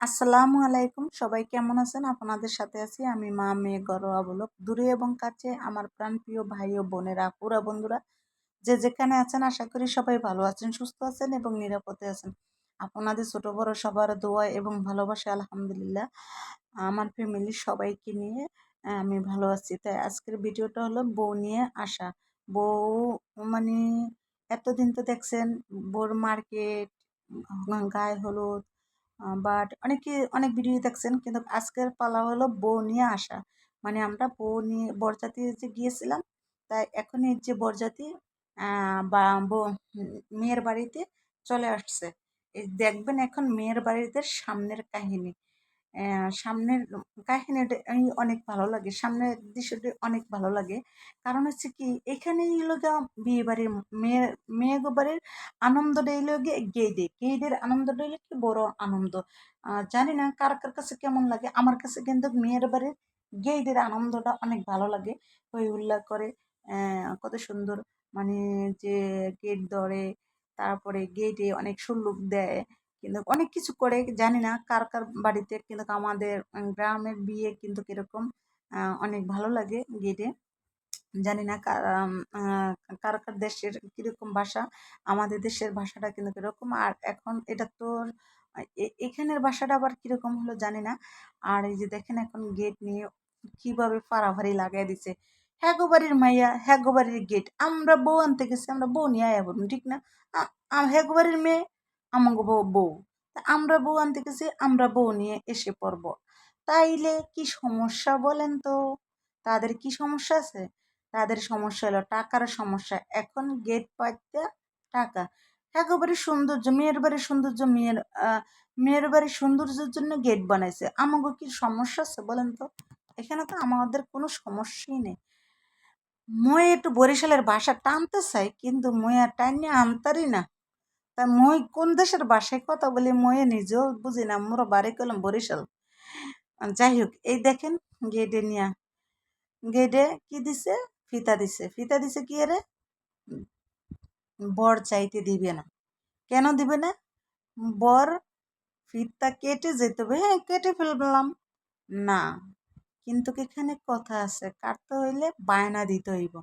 আসসালামু আলাইকুম, সবাই কেমন আছেন? আপনাদের সাথে আছি আমি মা মেয়ে ঘরোয়া ব্লগ। দূরে এবং কাছে আমার প্রাণপ্রিয় ভাই ও বোনেরা, আপুরা, বন্ধুরা যে যেখানে আছেন, আশা করি সবাই ভালো আছেন, সুস্থ আছেন এবং নিরাপদে আছেন। আপনাদের ছোট বড় সবার দোয়া এবং ভালোবাসা আলহামদুলিল্লাহ আমার ফ্যামিলির সবাইকে নিয়ে আমি ভালো আছি। তাই আজকের ভিডিওটা হলো বউ নিয়ে আসা। বউ মানে এতদিন তো দেখছেন বউর মার্কেট, গায়ে হলুদ, বাট অনেক ভিডিও দেখছেন, কিন্তু আজকের পালা হলো বউ নিয়ে আসা। মানে আমরা বউ নিয়ে বরযাত্রী যে গিয়েছিলাম, তাই এখন এই যে বরযাত্রী বা মেয়ের বাড়িতে চলে আসছে। এই দেখবেন এখন মেয়ের বাড়িতে সামনের কাহিনী। সামনের কাহিনীটা আমি অনেক ভালো লাগে, সামনের দৃশ্যটি অনেক ভালো লাগে। কারণ হচ্ছে কি, এখানেই হলো গিয়া বিয়ে বাড়ির মেয়ে বাড়ির আনন্দটা হইলো গিয়ে গেইডের আনন্দটা হইলো কি বড় আনন্দ। জানি না কার কার কাছে কেমন লাগে, আমার কাছে কিন্তু মেয়ের বাড়ির গেইডের আনন্দটা অনেক ভালো লাগে। হই হুল্লা করে কত সুন্দর, মানে যে গেট ধরে, তারপরে গেটে অনেক সুল্লুক দেয়, কিন্তু অনেক কিছু করে। জানি না কার কার বাড়িতে, কিন্তু আমাদের গ্রামের বিয়ে কিন্তু কিরকম অনেক ভালো লাগে গেটে। জানি না কার কার দেশের কিরকম ভাষা, আমাদের দেশের ভাষাটা কিন্তু কিরকম। আর এখন এটা তো এখানের ভাষাটা আবার কিরকম হলো জানি না। আর এই যে দেখেন এখন গেট নিয়ে কিভাবে ফাড়াফাড়ি লাগাই দিছে। হ্যাঁ গো বাড়ির মাইয়া, হ্যাঁ গো বাড়ির গেট, আমরা বউ আনতে গেছি, আমরা বউ নিয়ে আয়া বলুন, ঠিক না? হ্যাঁ গো বাড়ির মেয়ে, আমাকে বউ, তা আমরা বউ আনতে গেছি, আমরা বউ নিয়ে এসে পড়বো। তাইলে কি সমস্যা বলেন তো? তাদের কি সমস্যা আছে? তাদের সমস্যা হলো টাকার সমস্যা। এখন গেট পাইতে টাকা। একেবারে সৌন্দর্য, মেয়ের বাড়ির সৌন্দর্য, মেয়ের বাড়ির সৌন্দর্যের জন্য গেট বানাইছে। আমাকে কি সমস্যা আছে বলেন তো? এখানে তো আমাদের কোনো সমস্যাই নেই। মই একটু বরিশালের ভাষা টানতে চাই, কিন্তু মই আর টাইনে আনতারি না। তা মই কোন দেশের ভাষায় কথা বলি মই নিজেও বুঝি না। মোর বাড়ি করলাম বরিশাল। যাই হোক, এই দেখেন গেটে নিয়া, গেটে কি দিছে? ফিতা দিছে। ফিতা দিছে কি রে? বর চাইতে দিবে না। কেন দিবে না? বর ফিতা কেটে যেতে হবে। হ্যাঁ, কেটে ফেললাম। না, কিন্তু এখানে কথা আছে, কাটতে হইলে বায়না দিতে হইব।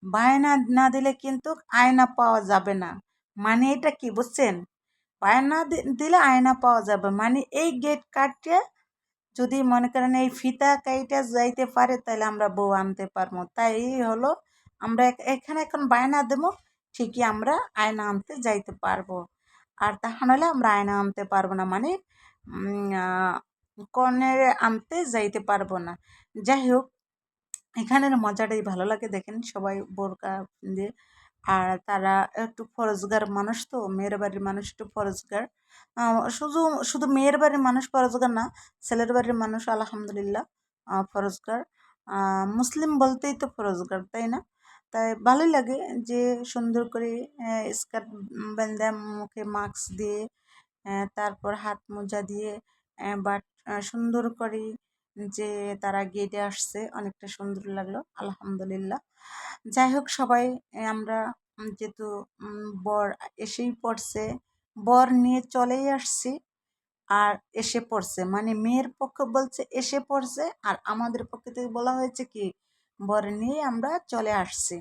বায়না না দিলে কিন্তু আয়না পাওয়া যাবে না। মানে এটা কি বুঝছেন? বায়না দিলে আয়না পাওয়া যাবে, মানে এই গেট কাটিয়ে যদি মনে করেন এই ফিতা কাইটা যাইতে পারে, তাহলে আমরা বউ আনতে পারবো। তাই হলো আমরা এখানে এখন বায়না দেবো, ঠিকই আমরা আয়না আনতে যাইতে পারবো। আর তা নাহলে আমরা আয়না আনতে পারবো না, মানে কনের আনতে যাইতে পারবো না। যাই হোক, এখানের মজাটাই ভালো লাগে। দেখেন সবাই বোরকা দিয়ে, আর তারা একটু ফরজগার মানুষ, তো মেয়ের বাড়ির মানুষ একটু ফরজগার। শুধু শুধু মেয়ের বাড়ির মানুষ ফরজগার না, ছেলের বাড়ির মানুষ আলহামদুলিল্লাহ ফরজগার। মুসলিম বলতেই তো ফরজগার, তাই না? তাই ভালোই লাগে যে সুন্দর করে স্কার্ট বেঁধে, মুখে মাস্ক দিয়ে, তারপর হাত মোজা দিয়ে, বাট সুন্দর করে যে তারা গেটে আসছে, অনেকটা সুন্দর লাগলো আলহামদুলিল্লাহ। যাই হোক, সবাই আমরা যেহেতু বর এসেই পড়ছে, বর নিয়ে চলেই আসছি, আর এসে পড়ছে, মানে মেয়ের পক্ষ বলছে এসে পড়ছে, আর আমাদের পক্ষ থেকে বলা হয়েছে কি বর নিয়ে আমরা চলে আসছি,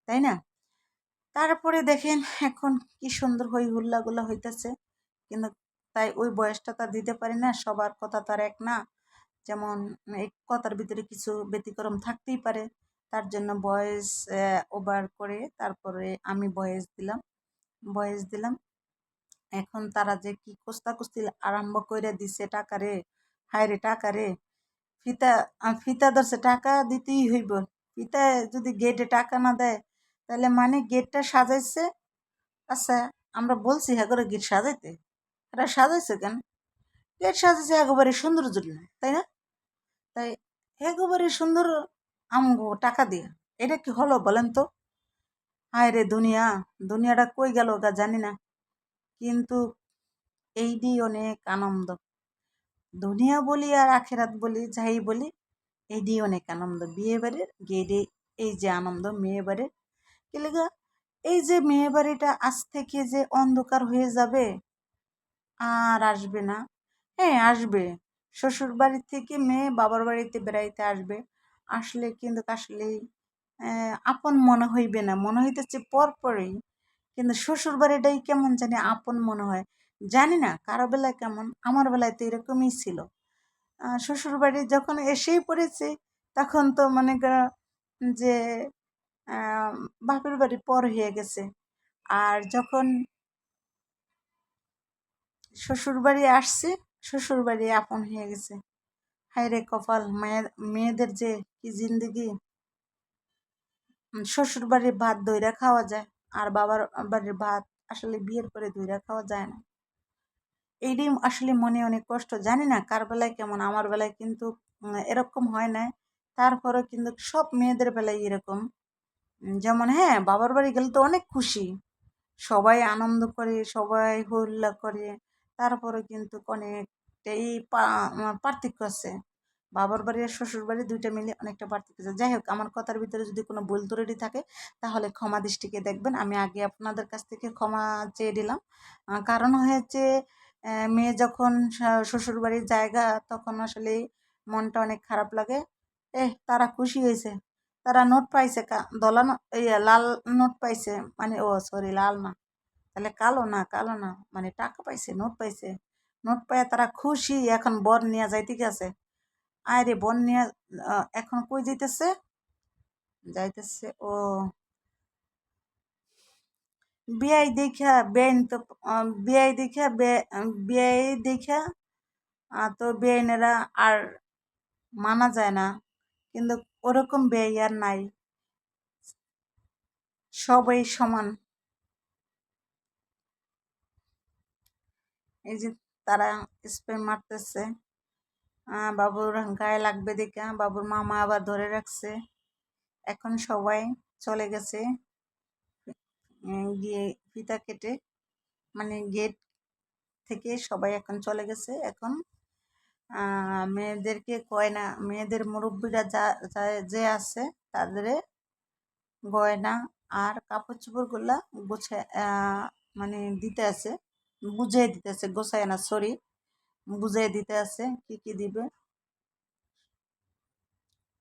তাই না? তারপরে দেখেন এখন কি সুন্দর হই হুল্লাগুলো হইতেছে, কিন্তু তাই ওই বয়সটা তো আর দিতে পারি না, সবার কথা তো আর এক না। যেমন এই কথার ভিতরে কিছু ব্যতিক্রম থাকতেই পারে, তার জন্য ভয়েস ওভার করে তারপরে আমি ভয়েস দিলাম। এখন তারা যে কি কুস্তি আরম্ভ করে দিছে, টাকা রে, হায় রে টাকা রে। ফিতা ফিতা ধরছে, টাকা দিতেই হইব। ফিতা যদি গেটে টাকা না দেয়, তাহলে মানে গেটটা সাজাইছে। আচ্ছা, আমরা বলছি হ্যাঁ করে গেট সাজাইতে, এটা সাজাইছে কেন? গেট সাজাইছে একেবারে সৌন্দর্যের জন্য, তাই না? তাই একেবারে সুন্দর আমগো টাকা দিয়ে, এটা কি হলো বলেন তো? হায় রে দুনিয়া, দুনিয়াটা কই গেল গা জানি না, কিন্তু এইটি অনেক আনন্দ। দুনিয়া বলি আর আখেরাত বলি, যাই বলি, এইটি অনেক আনন্দ। বিয়ে বাড়ির গেটে এই যে আনন্দ মেয়ে বাড়ির, কি লেগা? এই যে মেয়ে বাড়িটা আজ থেকে যে অন্ধকার হয়ে যাবে, আর আসবে না। হ্যাঁ, আসবে। শ্বশুর বাড়ি থেকে মেয়ে বাবার বাড়িতে বেড়াইতে আসবে। আসলে কিন্তু আসলেই আপন মনে হইবে না। মনে হইতেছে পরপরই। কিন্তু শ্বশুর বাড়িটাই কেমন জানি আপন মনে হয়। জানি না কারো বেলায় কেমন, আমার বেলায় তো এরকমই ছিল। শ্বশুর বাড়ি যখন এসেই পড়েছি, তখন তো মনে করো যে আ বাপের বাড়ি পর হয়ে গেছে। আর যখন শ্বশুরবাড়ি আসছি, শ্বশুরবাড়ি আপন হয়ে গেছে। হায়রে কপাল! মেয়েদের যে কি জিন্দেগি! শ্বশুরবাড়ির ভাত ধইরা খাওয়া যায়। আর বাবার বাড়ির ভাত আসলে বিয়ের পরে ধইরা খাওয়া যায় না। এইটাই আসলে মনে অনেক কষ্ট। জানি না কার বেলায় কেমন, আমার বেলায় কিন্তু এরকম হয় নাই। তারপরেও কিন্তু সব মেয়েদের বেলায় এরকম। যেমন হ্যাঁ, বাবার বাড়ি গেলে তো অনেক খুশি। সবাই আনন্দ করে, সবাই হই-হুল্লোড় করে। তারপরে কিন্তু অনেকটাই পার্থক্য আছে। বাবার বাড়ি আর শ্বশুর বাড়ি ২ টা মিলে অনেকটা পার্থক্য আছে। যাই হোক, আমার কথার ভিতরে যদি কোনো ভুল ত্রুটি থাকে তাহলে ক্ষমা দৃষ্টিতে দেখবেন। আমি আগে আপনাদের কাছ থেকে ক্ষমা চেয়ে নিলাম। কারণ হয়েছে মেয়ে যখন শ্বশুরবাড়ির জায়গা তখন আসলেই মনটা অনেক খারাপ লাগে। তারা খুশি হইছে। তারা নোট পাইছে দলা লাল নোট পাইছে। মানে ও সরি, লাল না। তাহলে কালো না, কালো না। মানে টাকা পাইছে, নোট পাইছে। নোট পাইয়া তারা খুশি এখন বর নিয়া যাইতে গেছে। আয়রে বর নিয়া এখন কই যাইতেছে? যাইতেছে বিয়াই দেইখা বেআইন তো বিয়াই দেইখা বিয়াই দেইখা তো বেআইনেরা আর মানা যায় না। কিন্তু ওরকম বেয়াই আর নাই। সবাই সমান। এই যে তারা স্প্রে মারতেছে। বাবুর গায়ে লাগবে দেইখা বাবুর মামা আবার ধরে রাখছে। এখন সবাই চলে গেছে গিয়ে ফিতা কেটে, মানে গেট থেকে সবাই এখন চলে গেছে। এখন মেয়েদেরকে গয়না, মেয়েদের মুরব্বীরা যে আছে তাদের গয়না আর কাপড় চোপড়গুলা গোছায় মানে দিতে আছে, বুঝিয়ে দিতে আছে, গোছায় না সরি, বুঝিয়ে দিতে আছে কি কি দিবে।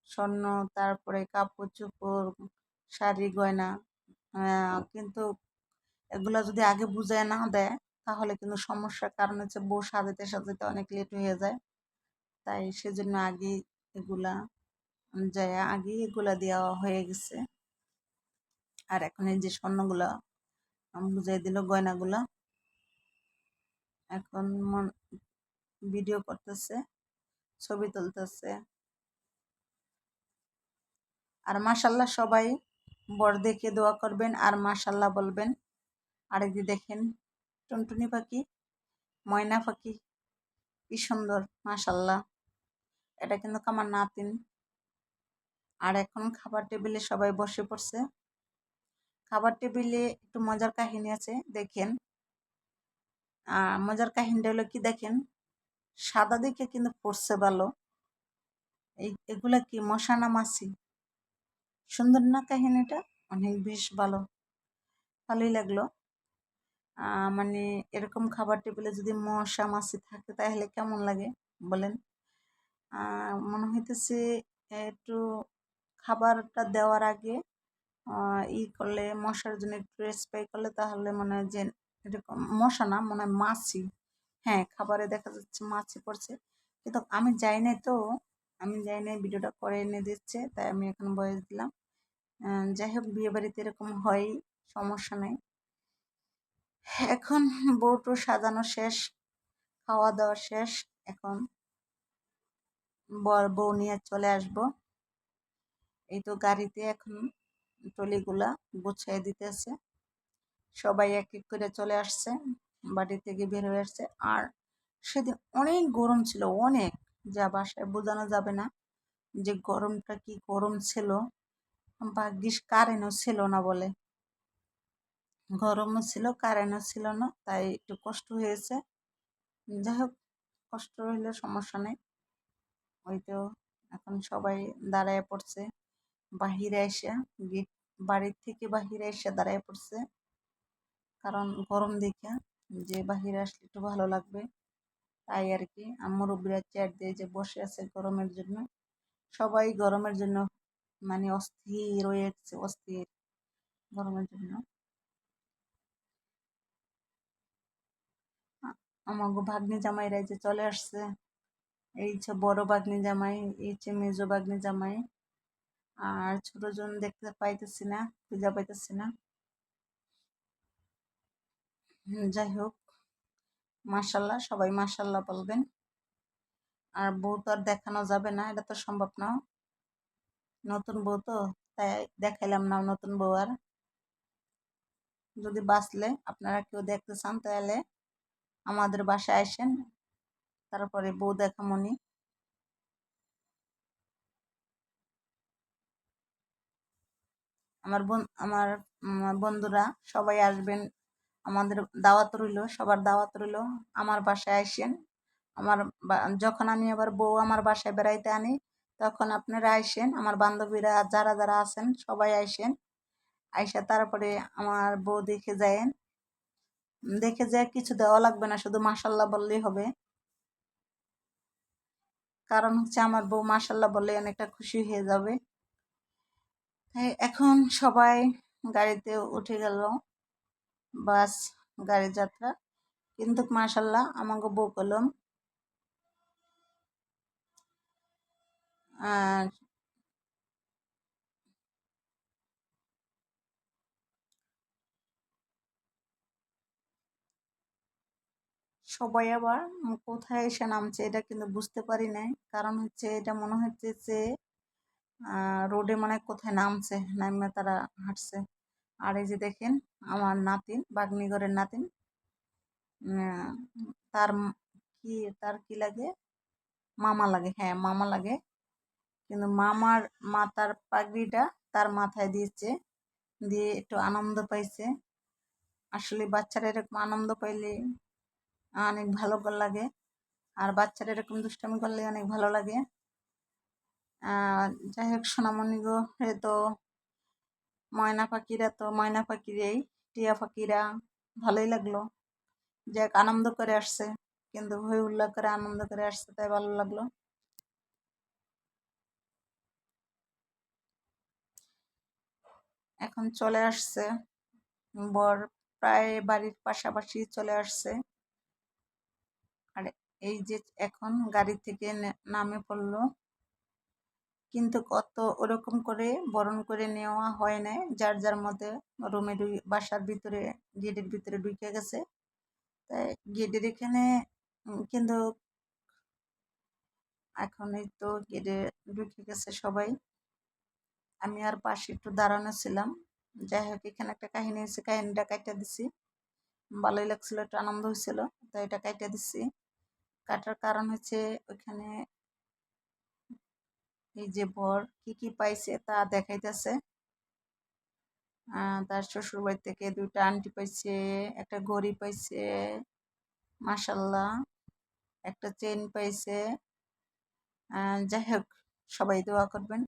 স্বর্ণ, তারপরে কাপড় চোপড়, শাড়ি গয়না। কিন্তু এগুলা যদি আগে বুঝায় না দেয় তাহলে কিন্তু সমস্যার কারণ হচ্ছে বউ সাজাতে সাজাতে অনেক লেট হয়ে যায়। তাই সেজন্য আগেই এগুলা যায় আগেই এগুলা দেওয়া হয়ে গেছে। আর এখন এই যে স্বর্ণগুলা বুঝাই দিল, গয়নাগুলা এখন ভিডিও করতেছে, ছবি তুলতেছে। আর মাশাল্লাহ সবাই বর দেখে দোয়া করবেন আর মাশাল্লাহ বলবেন। আর এই যে দেখেন টুনটুনি পাখি, ময়না পাখি, কি সুন্দর মাশাল্লাহ। এটা কিন্তু আমার নাতিন। আর এখন খাবার টেবিলে সবাই বসে পড়ছে। খাবার টেবিলে একটু মজার কাহিনী আছে, দেখেন। মজার কাহিনীটা হলো কি দেখেন, সাদা দিকে কিন্তু পড়ছে ভালো। এগুলা কি মশা না মাছি? সুন্দর না কাহিনীটা? অনেক বেশ ভালো, ভালোই লাগলো। মানে এরকম খাবার টেবিলে যদি মশা মাছি থাকে তাহলে কেমন লাগে বলেন? মনে হইতেছে একটু খাবারটা দেওয়ার আগে করলে মশার জন্য একটু স্প্রে করলে তাহলে মনে হয় যে এরকম মশা না, মনে হয় মাছি। হ্যাঁ, খাবারে দেখা যাচ্ছে মাছি পড়ছে। কিন্তু আমি যাই নাই তো, আমি যাই নাই, ভিডিওটা করে এনে দিচ্ছে তাই আমি এখন ভয়েস দিলাম। যাই হোক, বিয়ে বাড়িতে এরকম হয়ই, সমস্যা নেই। এখন বউটো সাজানো শেষ, খাওয়া দাওয়া শেষ। এখন বউ নিয়ে চলে আসবো। এই তো গাড়িতে এখন ট্রলিগুলা গুছিয়ে দিতেছে। সবাই এক এক করে চলে আসছে, বাড়ি থেকে বের হয়ে আসছে। আর সেদিন অনেক গরম ছিল, অনেক, যা বাসায় বোঝানো যাবে না যে গরমটা কি গরম ছিল। ভাগ্যিস কারেন্টও ছিল না বলে, গরমও ছিল কারেন্টও ছিল না, তাই একটু কষ্ট হয়েছে। যাই হোক, কষ্ট হইলে সমস্যা নেই। ওই তো এখন সবাই দাঁড়ায় পড়ছে বাহিরে এসে, গেট বাড়ির থেকে বাহিরে এসে দাঁড়ায় পড়ছে। কারণ গরম দেখে যে বাহিরে আসলে একটু ভালো লাগবে, তাই আর কি মুরব্বীরা চেয়ার দিয়ে যে বসে আছে গরমের জন্য, সবাই গরমের জন্য মানে অস্থির হয়ে যাচ্ছে, অস্থির গরমের জন্য। আমাগো ভাগ্নি জামাইরা এই যে চলে আসছে, এই যে বড় ভাগ্নি জামাই, এই যে মেজো ভাগ্নি জামাই, আর ছোট জন দেখতে পাইতেছি না, খুঁজে পাইতেছি না। যাই হোক, মাশাল্লাহ, সবাই মাশাল্লাহ বলবেন। আর বউ তো আর দেখানো যাবে না, এটা তো সম্ভব না, নতুন বউ তো, তাই দেখাইলাম না নতুন বউ আর। যদি বাঁচলে আপনারা কেউ দেখতে চান তাহলে আমাদের বাসায় আসেন, তারপরে বউ দেখামনি। আমার বন্ধুরা সবাই আসবেন, আমাদের দাওয়াত রইল, সবার দাওয়াত রইল। আমার বাসায় আসেন, যখন আমি আবার বউ আমার বাসায় বেড়াইতে আনি, তখন আপনারা আইসেন, আমার বান্ধবীরা যারা যারা আছেন সবাই আইসেন। আইসা তারপরে আমার বউ দেখে যায়েন, দেখে যায় কিছু দেওয়া লাগবে না, শুধু মাশাল্লাহ বললেই হবে। কারণ হচ্ছে আমার বউ মাশাল্লাহ বললে অনেকটা খুশি হয়ে যাবে। এখন সবাই গাড়িতে উঠে গেল, বাস গাড়ি যাত্রা। কিন্তু মাশাল্লাহ আমাকে বউ কলম আর সবাই আবার কোথায় এসে নামছে এটা কিন্তু বুঝতে পারি নাই। কারণ হচ্ছে এটা মনে হচ্ছে যে রোডে মানে কোথায় নামছে, নামে তারা হাঁটছে। আর এই যে দেখেন আমার নাতিন, বাগ্নিগরের নাতিন, আহ, তার কি তার কি লাগে, মামা লাগে, হ্যাঁ মামা লাগে। কিন্তু মামার মাথার পাগড়িটা তার মাথায় দিয়েছে, দিয়ে একটু আনন্দ পাইছে। আসলে বাচ্চারা এরকম আনন্দ পাইলে অনেক ভালো লাগে, আর বাচ্চারা এরকম দুষ্টামি করলে অনেক ভালো লাগে। যাই হোক সোনামণি গো, এ তো ময়না পাখিরেই, টিয়া পাখিরা ভালোই লাগলো, যাক আনন্দ করে আসছে, কিন্তু হই হুল্লা করে আনন্দ করে আসছে, তাই ভালো লাগলো। এখন চলে আসছে বর, প্রায় বাড়ির পাশাপাশি চলে আসছে। আর এই যে এখন গাড়ি থেকে নামে পড়লো, কিন্তু কত ওরকম করে বরণ করে নেওয়া হয় নাই, যার যার মধ্যে রুমে বাসার ভিতরে গেটের ভিতরে ঢুকে গেছে। তাই গেটের এখানে কিন্তু এখন এই তো গেটে ঢুকে গেছে সবাই। আমি আর পাশে একটু দাঁড়ানো ছিলাম। যাই হোক এখানে একটা কাহিনী হয়েছে, কাহিনীটা কাইটা দিছি, ভালোই লাগছিল, একটু আনন্দ হয়েছিল, তাই এটা কাইটা দিছি। কাটার কারণ হচ্ছে ওইখানে এই যে বর কি কি পাইছে তা দেখাইতেছে। তার শ্বশুর বাড়ি থেকে দুইটা আংটি পাইছে, একটা ঘড়ি পাইছে, মাশাল্লাহ, একটা চেন পাইছে। যাই হোক সবাই দোয়া করবেন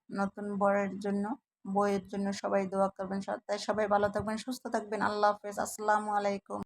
নতুন বরের জন্য, বইয়ের জন্য সবাই দোয়া করবেন। তাই সবাই ভালো থাকবেন, সুস্থ থাকবেন। আল্লাহ হাফেজ, আসসালামু আলাইকুম।